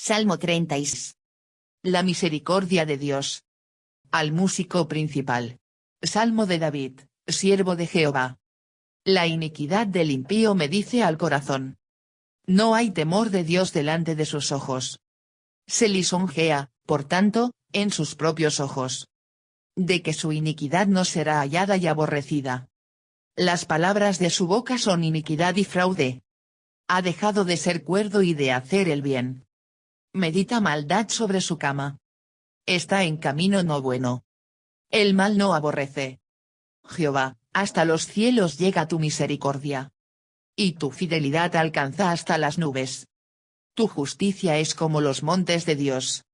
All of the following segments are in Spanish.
Salmo 36. La misericordia de Dios. Al músico principal. Salmo de David, siervo de Jehová. La iniquidad del impío me dice al corazón: no hay temor de Dios delante de sus ojos. Se lisonjea, por tanto, en sus propios ojos. De que su iniquidad no será hallada y aborrecida. Las palabras de su boca son iniquidad y fraude. Ha dejado de ser cuerdo y de hacer el bien. Medita maldad sobre su cama. Está en camino no bueno. El mal no aborrece. Jehová, hasta los cielos llega tu misericordia. Y tu fidelidad alcanza hasta las nubes. Tu justicia es como los montes de Dios.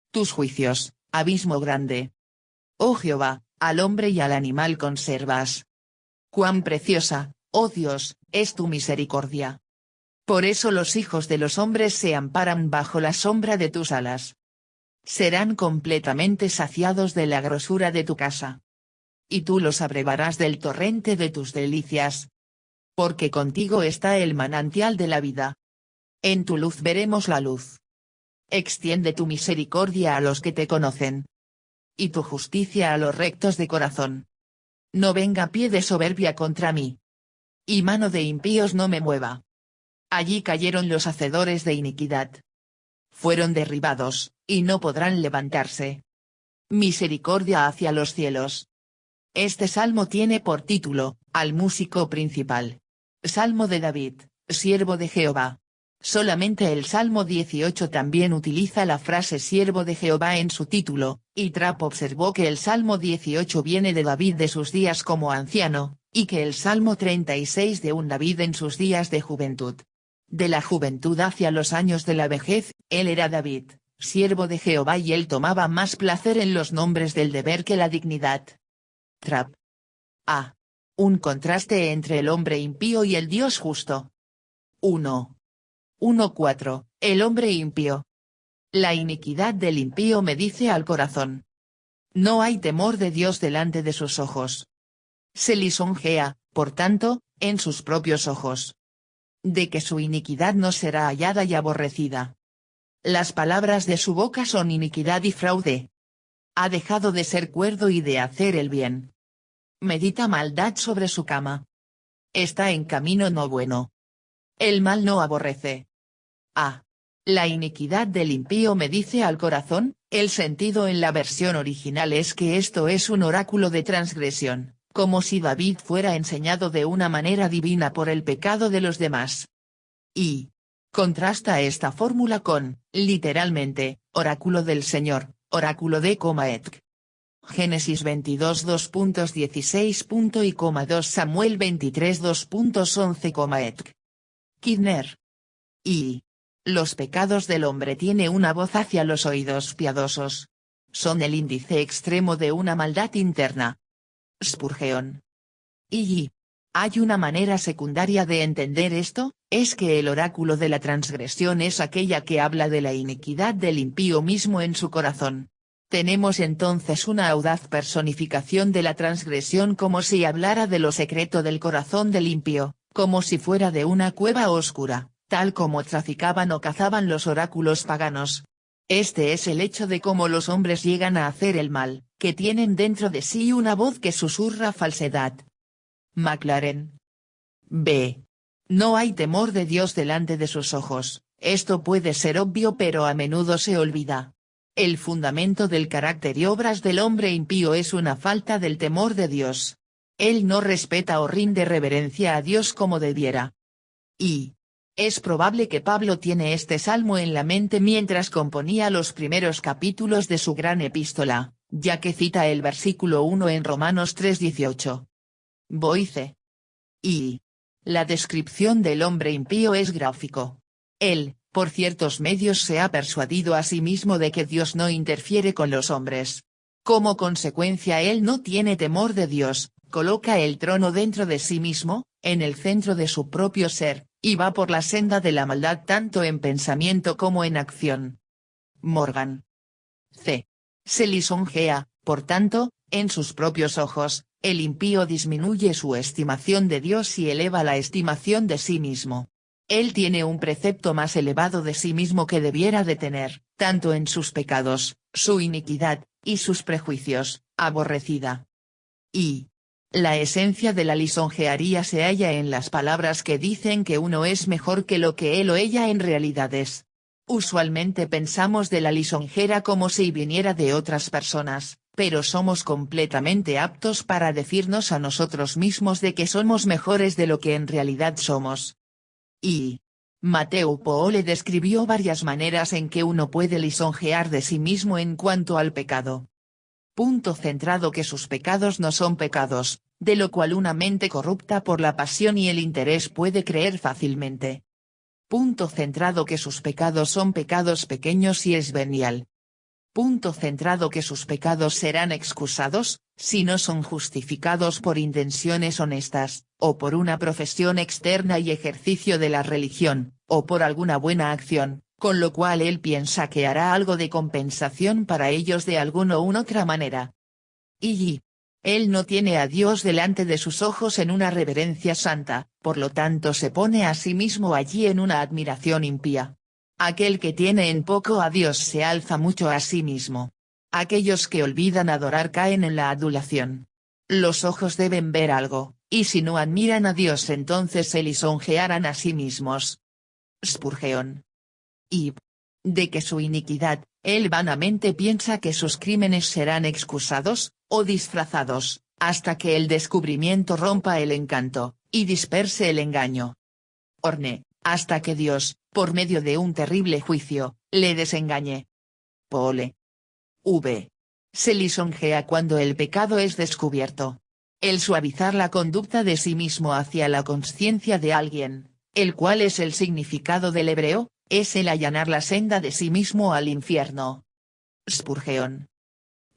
Tus juicios, abismo grande. Oh Jehová, al hombre y al animal conservas. Cuán preciosa, oh Dios, es tu misericordia. Por eso los hijos de los hombres se amparan bajo la sombra de tus alas. Serán completamente saciados de la grosura de tu casa. Y tú los abrevarás del torrente de tus delicias. Porque contigo está el manantial de la vida. En tu luz veremos la luz. Extiende tu misericordia a los que te conocen. Y tu justicia a los rectos de corazón. No venga pie de soberbia contra mí. Y mano de impíos no me mueva. Allí cayeron los hacedores de iniquidad. Fueron derribados, y no podrán levantarse. Misericordia hacia los cielos. Este salmo tiene por título, al músico principal. Salmo de David, siervo de Jehová. Solamente el Salmo 18 también utiliza la frase siervo de Jehová en su título, y Trapp observó que el Salmo 18 viene de David de sus días como anciano, y que el Salmo 36 de un David en sus días de juventud. De la juventud hacia los años de la vejez, él era David, siervo de Jehová, y él tomaba más placer en los nombres del deber que la dignidad. Trapp. A. Un contraste entre el hombre impío y el Dios justo. 1:4, el hombre impío. La iniquidad del impío me dice al corazón: no hay temor de Dios delante de sus ojos. Se lisonjea, por tanto, en sus propios ojos. De que su iniquidad no será hallada y aborrecida. Las palabras de su boca son iniquidad y fraude. Ha dejado de ser cuerdo y de hacer el bien. Medita maldad sobre su cama. Está en camino no bueno. El mal no aborrece. A. La iniquidad del impío me dice al corazón. El sentido en la versión original es que esto es un oráculo de transgresión, como si David fuera enseñado de una manera divina por el pecado de los demás. Y contrasta esta fórmula con, literalmente, oráculo del Señor, oráculo de Etc. Génesis 22 2.16. y 2 Samuel 23 2.11, etc. Kidner. Y los pecados del hombre tiene una voz hacia los oídos piadosos. Son el índice extremo de una maldad interna. Spurgeon. Y hay una manera secundaria de entender esto, es que el oráculo de la transgresión es aquella que habla de la iniquidad del impío mismo en su corazón. Tenemos entonces una audaz personificación de la transgresión, como si hablara de lo secreto del corazón del impío, como si fuera de una cueva oscura, tal como traficaban o cazaban los oráculos paganos. Este es el hecho de cómo los hombres llegan a hacer el mal, que tienen dentro de sí una voz que susurra falsedad. McLaren. B. No hay temor de Dios delante de sus ojos. Esto puede ser obvio, pero a menudo se olvida. El fundamento del carácter y obras del hombre impío es una falta del temor de Dios. Él no respeta o rinde reverencia a Dios como debiera. Y es probable que Pablo tiene este salmo en la mente mientras componía los primeros capítulos de su gran epístola, ya que cita el versículo 1 en Romanos 3:18. Boyce. Y la descripción del hombre impío es gráfico. Él, por ciertos medios, se ha persuadido a sí mismo de que Dios no interfiere con los hombres. Como consecuencia, él no tiene temor de Dios, coloca el trono dentro de sí mismo, en el centro de su propio ser, y va por la senda de la maldad tanto en pensamiento como en acción. Morgan. C. Se lisonjea, por tanto, en sus propios ojos. El impío disminuye su estimación de Dios y eleva la estimación de sí mismo. Él tiene un precepto más elevado de sí mismo que debiera de tener, tanto en sus pecados, su iniquidad, y sus prejuicios, aborrecida. Y la esencia de la lisonjearía se halla en las palabras que dicen que uno es mejor que lo que él o ella en realidad es. Usualmente pensamos de la lisonjera como si viniera de otras personas, pero somos completamente aptos para decirnos a nosotros mismos de que somos mejores de lo que en realidad somos. Y Mateo Poole describió varias maneras en que uno puede lisonjear de sí mismo en cuanto al pecado. Punto centrado que sus pecados no son pecados, de lo cual una mente corrupta por la pasión y el interés puede creer fácilmente. Punto centrado que sus pecados son pecados pequeños y es venial. Punto centrado que sus pecados serán excusados, si no son justificados por intenciones honestas, o por una profesión externa y ejercicio de la religión, o por alguna buena acción, con lo cual él piensa que hará algo de compensación para ellos de alguna u otra manera. Y él no tiene a Dios delante de sus ojos en una reverencia santa, por lo tanto se pone a sí mismo allí en una admiración impía. Aquel que tiene en poco a Dios se alza mucho a sí mismo. Aquellos que olvidan adorar caen en la adulación. Los ojos deben ver algo, y si no admiran a Dios entonces se lisonjearán a sí mismos. Spurgeon. Y de que su iniquidad, él vanamente piensa que sus crímenes serán excusados, o disfrazados, hasta que el descubrimiento rompa el encanto, y disperse el engaño. Orne, hasta que Dios, por medio de un terrible juicio, le desengañe. Poole. V. Se lisonjea cuando el pecado es descubierto. El suavizar la conducta de sí mismo hacia la conciencia de alguien, el cual es el significado del hebreo, es el allanar la senda de sí mismo al infierno. Spurgeon.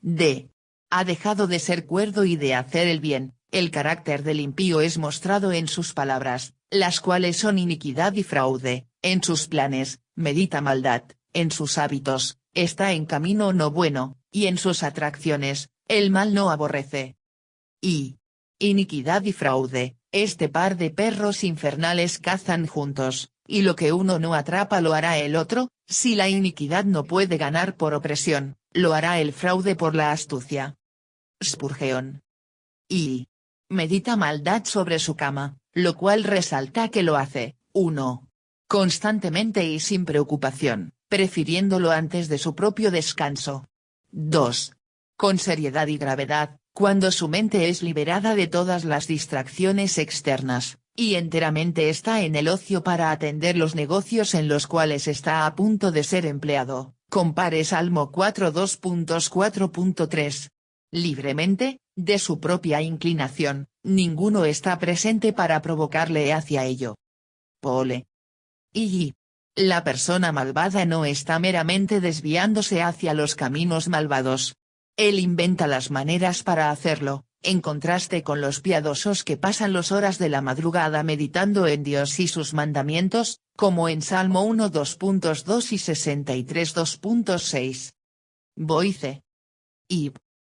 D. Ha dejado de ser cuerdo y de hacer el bien, el carácter del impío es mostrado en sus palabras, las cuales son iniquidad y fraude, en sus planes, medita maldad, en sus hábitos, está en camino no bueno, y en sus atracciones, el mal no aborrece. Y iniquidad y fraude, este par de perros infernales cazan juntos, y lo que uno no atrapa lo hará el otro, si la iniquidad no puede ganar por opresión, lo hará el fraude por la astucia. Spurgeon. Y medita maldad sobre su cama, lo cual resalta que lo hace, 1. Constantemente y sin preocupación, prefiriéndolo antes de su propio descanso. 2. Con seriedad y gravedad, cuando su mente es liberada de todas las distracciones externas, y enteramente está en el ocio para atender los negocios en los cuales está a punto de ser empleado. Compare Salmo 4:2.4.3. Libremente, de su propia inclinación, ninguno está presente para provocarle hacia ello. Poole. Y la persona malvada no está meramente desviándose hacia los caminos malvados. Él inventa las maneras para hacerlo, en contraste con los piadosos que pasan las horas de la madrugada meditando en Dios y sus mandamientos, como en Salmo 1:2.2 y 63:2.6. Boice. Y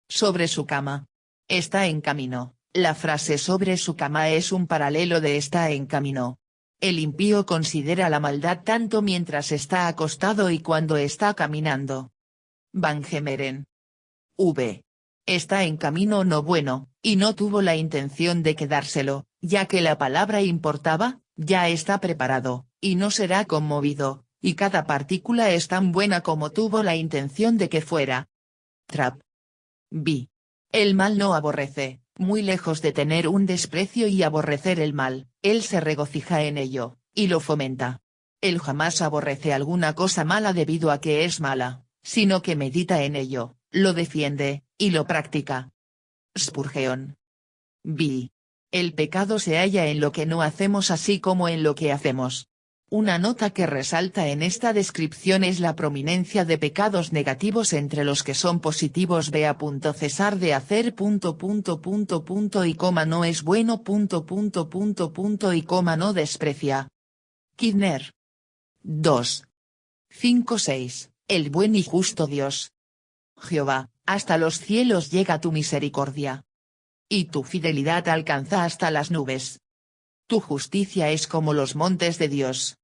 sobre su cama. Está en camino. La frase sobre su cama es un paralelo de está en camino. El impío considera la maldad tanto mientras está acostado y cuando está caminando. Van Gemeren. V. Está en camino no bueno, y no tuvo la intención de quedárselo, ya que la palabra importaba, ya está preparado, y no será conmovido, y cada partícula es tan buena como tuvo la intención de que fuera. Trapp. B. El mal no aborrece, muy lejos de tener un desprecio y aborrecer el mal, él se regocija en ello, y lo fomenta. Él jamás aborrece alguna cosa mala debido a que es mala, sino que medita en ello, lo defiende, y lo practica. Spurgeon. B. El pecado se halla en lo que no hacemos así como en lo que hacemos. Una nota que resalta en esta descripción es la prominencia de pecados negativos entre los que son positivos. Cesar de hacer ... y coma no es bueno ... y coma no desprecia. Kidner. 2. 5:6. El buen y justo Dios. Jehová, hasta los cielos llega tu misericordia. Y tu fidelidad alcanza hasta las nubes. Tu justicia es como los montes de Dios.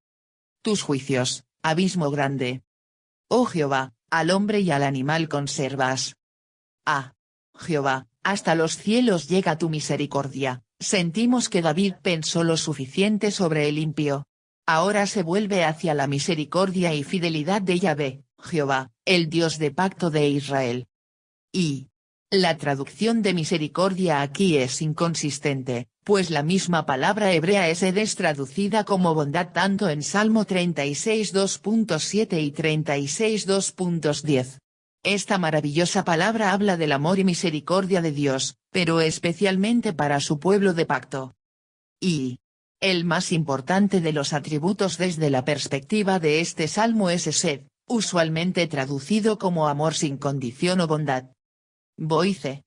Tus juicios, abismo grande. Oh Jehová, al hombre y al animal conservas. Ah, Jehová, hasta los cielos llega tu misericordia. Sentimos que David pensó lo suficiente sobre el impío. Ahora se vuelve hacia la misericordia y fidelidad de Yahvé, Jehová, el Dios de pacto de Israel. Y la traducción de misericordia aquí es inconsistente, pues la misma palabra hebrea es traducida como bondad tanto en Salmo 36 2.7 y 36 2.10. Esta maravillosa palabra habla del amor y misericordia de Dios, pero especialmente para su pueblo de pacto. Y el más importante de los atributos desde la perspectiva de este salmo es Esed, usualmente traducido como amor sin condición o bondad. Boice.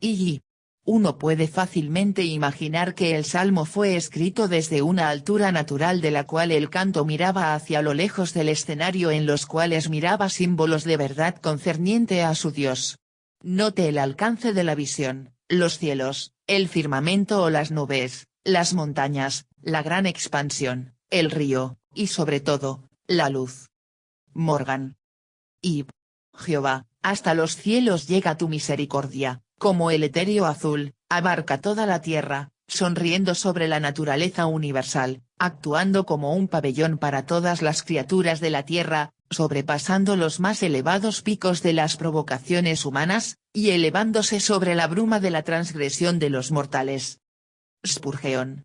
Y uno puede fácilmente imaginar que el salmo fue escrito desde una altura natural de la cual el canto miraba hacia lo lejos del escenario en los cuales miraba símbolos de verdad concerniente a su Dios. Note el alcance de la visión, los cielos, el firmamento o las nubes, las montañas, la gran expansión, el río, y sobre todo, la luz. Morgan. Y Jehová, hasta los cielos llega tu misericordia, como el etéreo azul, abarca toda la tierra, sonriendo sobre la naturaleza universal, actuando como un pabellón para todas las criaturas de la tierra, sobrepasando los más elevados picos de las provocaciones humanas, y elevándose sobre la bruma de la transgresión de los mortales. Spurgeon.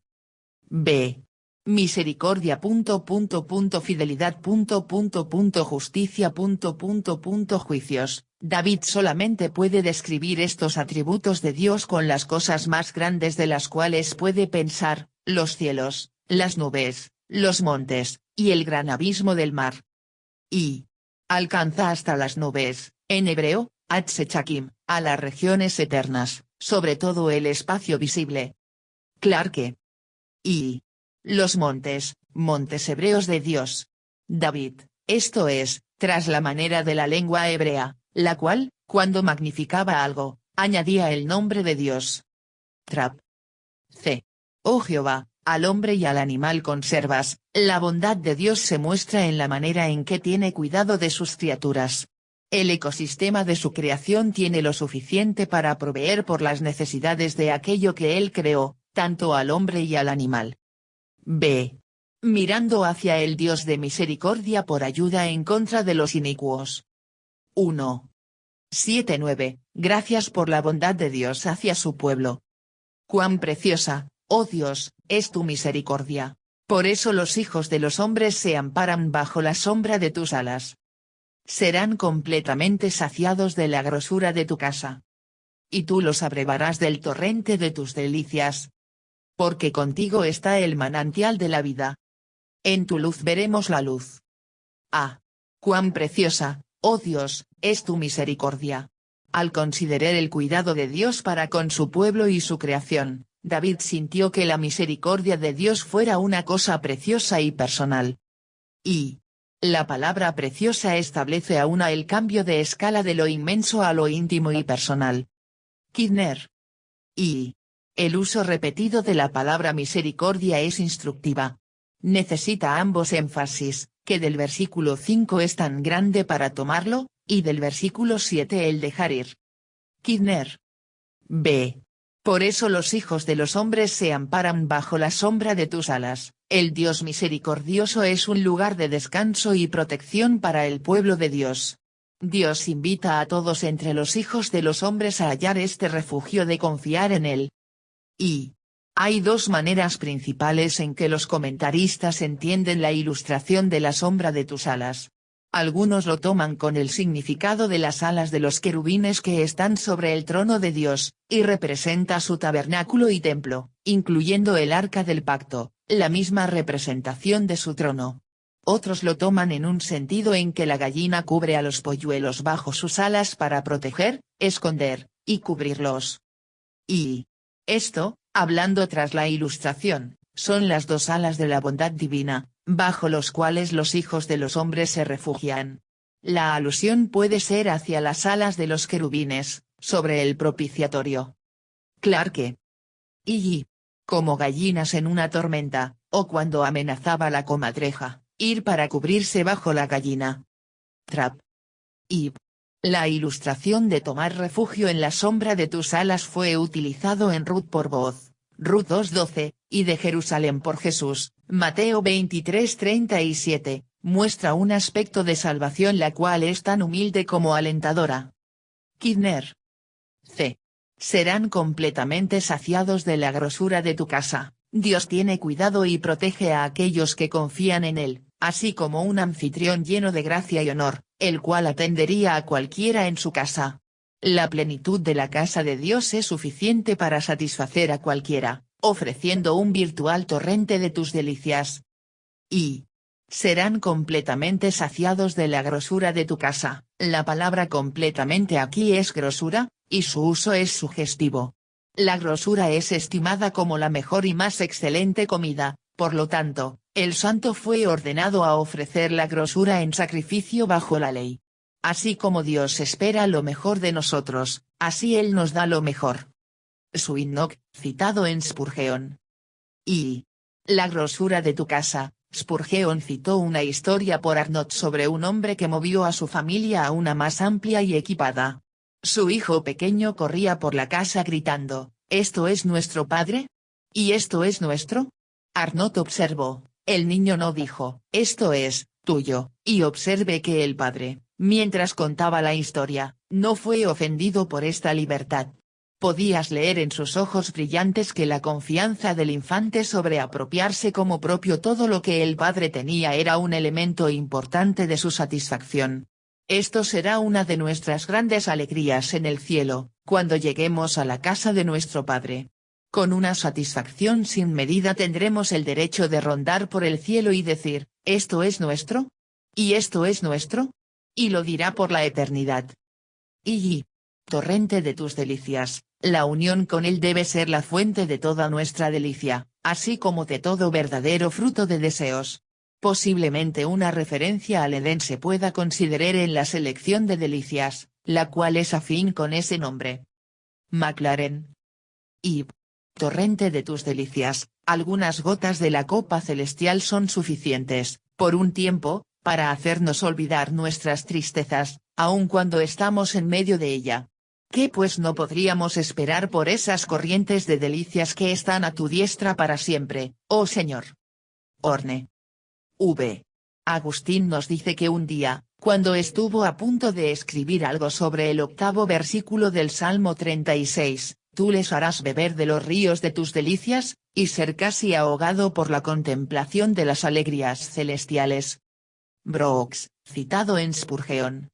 B. Misericordia. Fidelidad. Justicia. Juicios. David solamente puede describir estos atributos de Dios con las cosas más grandes de las cuales puede pensar, los cielos, las nubes, los montes, y el gran abismo del mar. Y alcanza hasta las nubes, en hebreo, Hatzechakim, a las regiones eternas, sobre todo el espacio visible. Clarke. Y los montes, montes hebreos de Dios. David, esto es, tras la manera de la lengua hebrea, la cual, cuando magnificaba algo, añadía el nombre de Dios. Trap. C. Oh Jehová, al hombre y al animal conservas, la bondad de Dios se muestra en la manera en que tiene cuidado de sus criaturas. El ecosistema de su creación tiene lo suficiente para proveer por las necesidades de aquello que él creó, tanto al hombre y al animal. B. Mirando hacia el Dios de misericordia por ayuda en contra de los inicuos. 1. 7-9. Gracias por la bondad de Dios hacia su pueblo. Cuán preciosa, oh Dios, es tu misericordia. Por eso los hijos de los hombres se amparan bajo la sombra de tus alas. Serán completamente saciados de la grosura de tu casa. Y tú los abrevarás del torrente de tus delicias. Porque contigo está el manantial de la vida. En tu luz veremos la luz. Ah. Cuán preciosa, oh Dios, es tu misericordia. Al considerar el cuidado de Dios para con su pueblo y su creación, David sintió que la misericordia de Dios fuera una cosa preciosa y personal. Y la palabra preciosa establece aún el cambio de escala de lo inmenso a lo íntimo y personal. Kidner. Y el uso repetido de la palabra misericordia es instructiva. Necesita ambos énfasis, que del versículo 5 es tan grande para tomarlo, y del versículo 7 el dejar ir. Kidner. B. Por eso los hijos de los hombres se amparan bajo la sombra de tus alas, el Dios misericordioso es un lugar de descanso y protección para el pueblo de Dios. Dios invita a todos entre los hijos de los hombres a hallar este refugio de confiar en Él. Y hay dos maneras principales en que los comentaristas entienden la ilustración de la sombra de tus alas. Algunos lo toman con el significado de las alas de los querubines que están sobre el trono de Dios, y representa su tabernáculo y templo, incluyendo el arca del pacto, la misma representación de su trono. Otros lo toman en un sentido en que la gallina cubre a los polluelos bajo sus alas para proteger, esconder, y cubrirlos. Y esto, hablando tras la ilustración, son las dos alas de la bondad divina, bajo los cuales los hijos de los hombres se refugian. La alusión puede ser hacia las alas de los querubines, sobre el propiciatorio. Clarke. Y como gallinas en una tormenta, o cuando amenazaba la comadreja, ir para cubrirse bajo la gallina. Trap. Ib. La ilustración de tomar refugio en la sombra de tus alas fue utilizado en Ruth por Booz, Ruth 2:12, y de Jerusalén por Jesús, Mateo 23:37, muestra un aspecto de salvación la cual es tan humilde como alentadora. Kidner. C. Serán completamente saciados de la grosura de tu casa. Dios tiene cuidado y protege a aquellos que confían en él, así como un anfitrión lleno de gracia y honor, el cual atendería a cualquiera en su casa. La plenitud de la casa de Dios es suficiente para satisfacer a cualquiera, ofreciendo un virtual torrente de tus delicias. Y serán completamente saciados de la grosura de tu casa. La palabra completamente aquí es grosura, y su uso es sugestivo. La grosura es estimada como la mejor y más excelente comida, por lo tanto, el santo fue ordenado a ofrecer la grosura en sacrificio bajo la ley. Así como Dios espera lo mejor de nosotros, así Él nos da lo mejor. Swinnock, citado en Spurgeon. Y la grosura de tu casa. Spurgeon citó una historia por Arnott sobre un hombre que movió a su familia a una más amplia y equipada. Su hijo pequeño corría por la casa gritando, ¿esto es nuestro padre? ¿Y esto es nuestro? Arnott observó, el niño no dijo, esto es tuyo, y observe que el padre, mientras contaba la historia, no fue ofendido por esta libertad. Podías leer en sus ojos brillantes que la confianza del infante sobre apropiarse como propio todo lo que el padre tenía era un elemento importante de su satisfacción. Esto será una de nuestras grandes alegrías en el cielo, cuando lleguemos a la casa de nuestro Padre. Con una satisfacción sin medida tendremos el derecho de rondar por el cielo y decir, ¿esto es nuestro? ¿Y esto es nuestro? Y lo dirá por la eternidad. Y torrente de tus delicias, la unión con él debe ser la fuente de toda nuestra delicia, así como de todo verdadero fruto de deseos. Posiblemente una referencia al Edén se pueda considerar en la selección de delicias, la cual es afín con ese nombre. Maclaren. Y torrente de tus delicias, algunas gotas de la copa celestial son suficientes, por un tiempo, para hacernos olvidar nuestras tristezas, aun cuando estamos en medio de ella. ¿Qué pues no podríamos esperar por esas corrientes de delicias que están a tu diestra para siempre, oh Señor? Orne. V. Agustín nos dice que un día, cuando estuvo a punto de escribir algo sobre el 8º versículo del Salmo 36, tú les harás beber de los ríos de tus delicias, y ser casi ahogado por la contemplación de las alegrías celestiales. Brooks, citado en Spurgeon.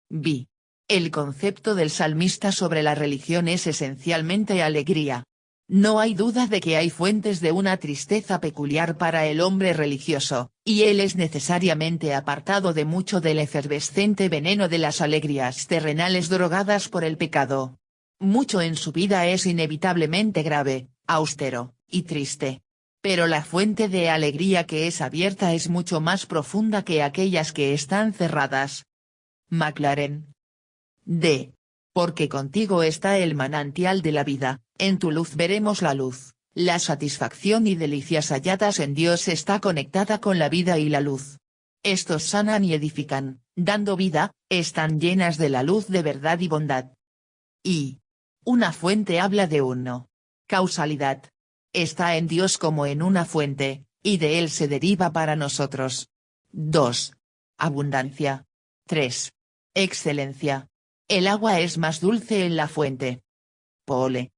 B. El concepto del salmista sobre la religión es esencialmente alegría. No hay duda de que hay fuentes de una tristeza peculiar para el hombre religioso, y él es necesariamente apartado de mucho del efervescente veneno de las alegrías terrenales drogadas por el pecado. Mucho en su vida es inevitablemente grave, austero, y triste. Pero la fuente de alegría que es abierta es mucho más profunda que aquellas que están cerradas. Maclaren. D. Porque contigo está el manantial de la vida, en tu luz veremos la luz, la satisfacción y delicias halladas en Dios está conectada con la vida y la luz. Estos sanan y edifican, dando vida, están llenas de la luz de verdad y bondad. Y una fuente habla de uno. Causalidad. Está en Dios como en una fuente, y de él se deriva para nosotros. 2. Abundancia. 3. Excelencia. El agua es más dulce en la fuente. Pole.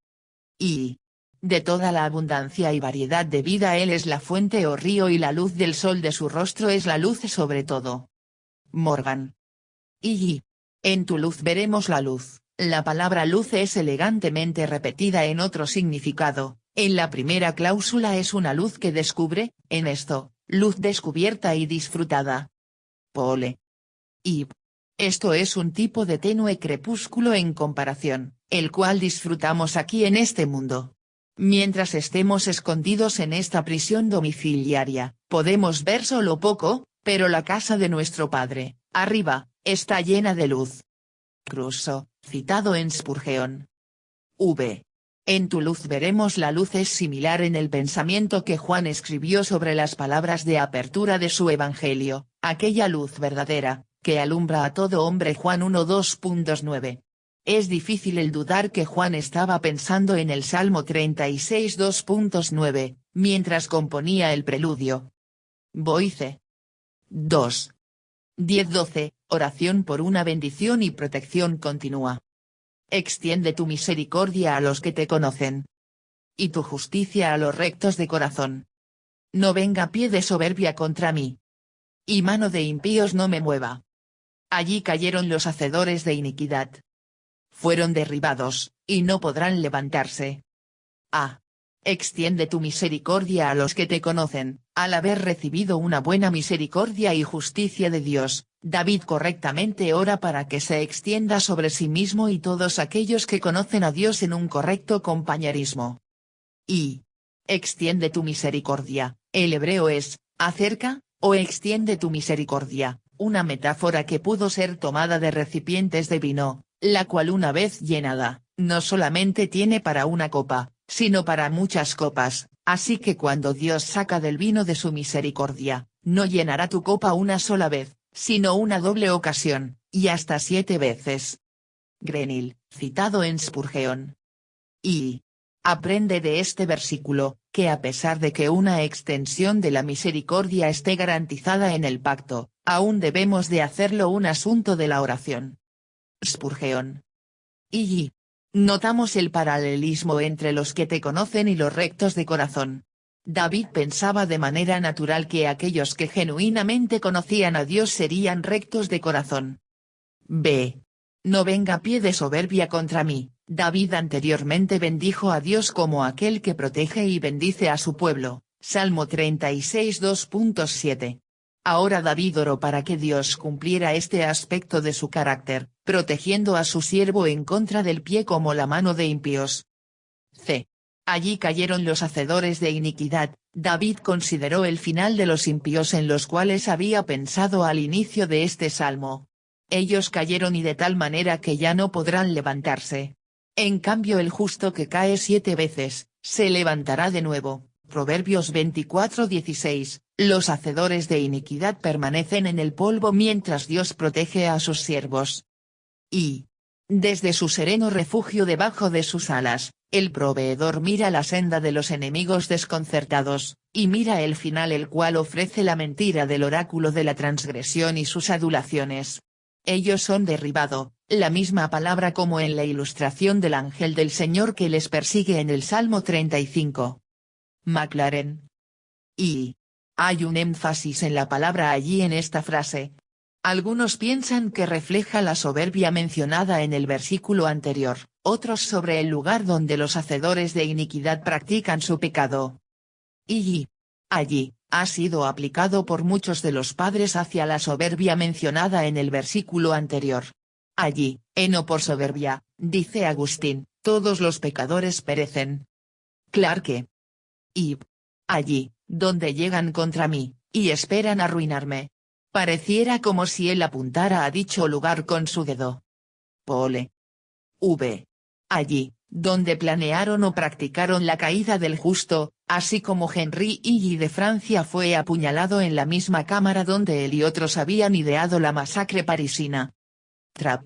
Y de toda la abundancia y variedad de vida él es la fuente o río y la luz del sol de su rostro es la luz sobre todo. Morgan. Y en tu luz veremos la luz. La palabra luz es elegantemente repetida en otro significado, en la primera cláusula es una luz que descubre, en esto, luz descubierta y disfrutada. Pole. Y esto es un tipo de tenue crepúsculo en comparación, el cual disfrutamos aquí en este mundo. Mientras estemos escondidos en esta prisión domiciliaria, podemos ver solo poco, pero la casa de nuestro Padre, arriba, está llena de luz. Crusoe, citado en Spurgeon. V. En tu luz veremos la luz es similar en el pensamiento que Juan escribió sobre las palabras de apertura de su evangelio, aquella luz verdadera, que alumbra a todo hombre Juan 1:2.9. Es difícil el dudar que Juan estaba pensando en el Salmo 36:2.9, mientras componía el preludio. Voice 2. 10-12, oración por una bendición y protección continua. Extiende tu misericordia a los que te conocen. Y tu justicia a los rectos de corazón. No venga pie de soberbia contra mí. Y mano de impíos no me mueva. Allí cayeron los hacedores de iniquidad. Fueron derribados, y no podrán levantarse. Extiende tu misericordia a los que te conocen. Al haber recibido una buena misericordia y justicia de Dios, David correctamente ora para que se extienda sobre sí mismo y todos aquellos que conocen a Dios en un correcto compañerismo. Extiende tu misericordia, el hebreo es, acerca, o extiende tu misericordia, una metáfora que pudo ser tomada de recipientes de vino, la cual una vez llenada, no solamente tiene para una copa, sino para muchas copas, así que cuando Dios saca del vino de su misericordia, no llenará tu copa una sola vez, sino una doble ocasión, y hasta 7 veces. Grenil, citado en Spurgeon. Aprende de este versículo, que a pesar de que una extensión de la misericordia esté garantizada en el pacto, aún debemos de hacerlo un asunto de la oración. Spurgeon. Notamos el paralelismo entre los que te conocen y los rectos de corazón. David pensaba de manera natural que aquellos que genuinamente conocían a Dios serían rectos de corazón. No venga pie de soberbia contra mí. David anteriormente bendijo a Dios como aquel que protege y bendice a su pueblo, Salmo 36:2.7. Ahora David oró para que Dios cumpliera este aspecto de su carácter, protegiendo a su siervo en contra del pie como la mano de impíos. Allí cayeron los hacedores de iniquidad. David consideró el final de los impíos en los cuales había pensado al inicio de este salmo. Ellos cayeron y de tal manera que ya no podrán levantarse. En cambio el justo que cae 7 veces, se levantará de nuevo. Proverbios 24:16, los hacedores de iniquidad permanecen en el polvo mientras Dios protege a sus siervos. Desde su sereno refugio debajo de sus alas, el proveedor mira la senda de los enemigos desconcertados, y mira el final el cual ofrece la mentira del oráculo de la transgresión y sus adulaciones. Ellos son derribado, la misma palabra como en la ilustración del ángel del Señor que les persigue en el Salmo 35. Maclaren. Hay un énfasis en la palabra allí en esta frase. Algunos piensan que refleja la soberbia mencionada en el versículo anterior, otros sobre el lugar donde los hacedores de iniquidad practican su pecado. Allí, ha sido aplicado por muchos de los padres hacia la soberbia mencionada en el versículo anterior. Allí, no por soberbia, dice Agustín, todos los pecadores perecen. Clarke. Allí, donde llegan contra mí, y esperan arruinarme. Pareciera como si él apuntara a dicho lugar con su dedo. Pole. Allí, donde planearon o practicaron la caída del justo, así como Henry Illy de Francia fue apuñalado en la misma cámara donde él y otros habían ideado la masacre parisina. Trapp.